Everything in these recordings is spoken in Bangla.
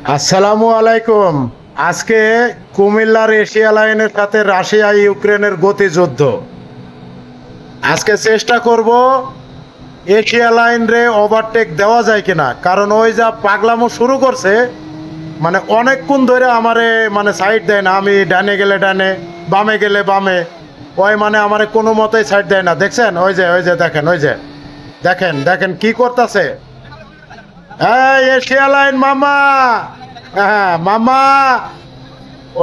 আসসালামু আলাইকুম। আজকে কুমিল্লার এশিয়া লাইনের সাথে রাশিয়া ইউক্রেনের গতিযুদ্ধ। আজকে চেষ্টা করব এশিয়া লাইন রে ওভারটেক দেওয়া যায় কিনা, কারণ ওই যা পাগলামো শুরু করছে, মানে অনেকক্ষণ ধরে আমারে মানে সাইড দেয় না। আমি ডানে গেলে ডানে, বামে গেলে বামে, ওই মানে আমারে কোনো মতেই সাইড দেয় না। দেখছেন ওই যে দেখেন, ওই যে দেখেন দেখেন কি করতেছে। এই এশিয়া লাইন মামা, হ্যাঁ মামা,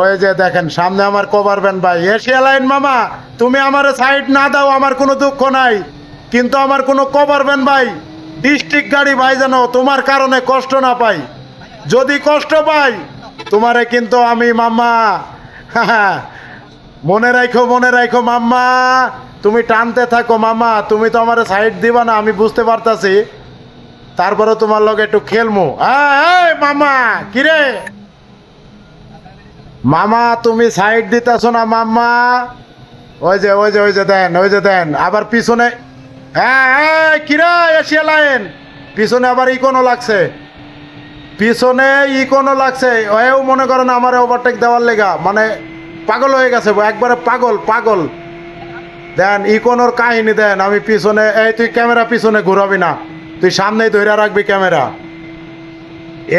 ওই যে দেখেন সামনে আমার কভার ভ্যান ভাই। এশিয়া লাইন মামা, তুমি আমার সাইড না দাও আমার কোনো দুঃখ নাই, কিন্তু আমার কোনো কভার ভ্যান ভাই, ডিস্ট্রিক্ট গাড়ি ভাই যেন তোমার কারণে কষ্ট না পাই। যদি কষ্ট পাই তোমারে কিন্তু আমি মাম্মা, হ্যাঁ মনে রাখো মাম্মা। তুমি টানতে থাকো মামা, তুমি তো আমার সাইড দিবা না আমি বুঝতে পারতাছি, তারপরে তোমার লগে একটু খেলমু। এই মামা, কিরে মামা, তুমি সাইড দিতেছো না মাম্মা। ওই যে দেন আবার পিছনে। হ্যাঁ কিরে এশিয়া লাইন, পিছনে আবার ইকোনো লাগছে, পিছনে ইকোনো লাগছে। এও মনে করেন আমার ওভারটেক দেওয়ার লেগা মানে পাগল হয়ে গেছে, একবারে পাগল পাগল। দেন ইকোনোর কাহিনী দেন। আমি পিছনে, এই তুই ক্যামেরা পিছনে ঘুরাবি না, তুই সামনেই ধরে রাখবি ক্যামেরা।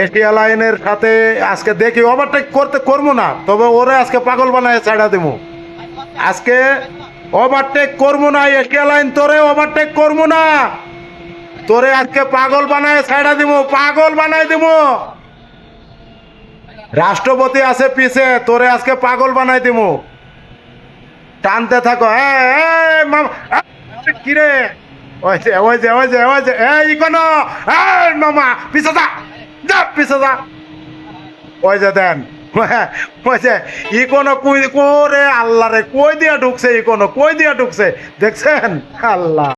এশিয়া লাইনের সাথে আজকে দেখি ওভারটেক করবো না, তবে ওরে আজকে পাগল বানায় ছাড়া দেবো। আজকে ওভারটেক করবো না এশিয়া লাইন, তোরে ওভারটেক করবো না, তোরে আজকে পাগল বানায় ছাড়া দিব, পাগল বানায় দিব। রাষ্ট্রপতি আছে পিছে, তোরে আজকে পাগল বানাই দিব। টানতে থাকো। কিরে, ওই যে এই কোনো, মামা পিছে যা, যা পিছে যা। ওই যে দেন, ওই যে ইকোনো কুই করে আল্লাহ রে, কই দিয়া ঢুকছে ইকোনো, কই দিয়া ঢুকছে দেখছেন আল্লাহ।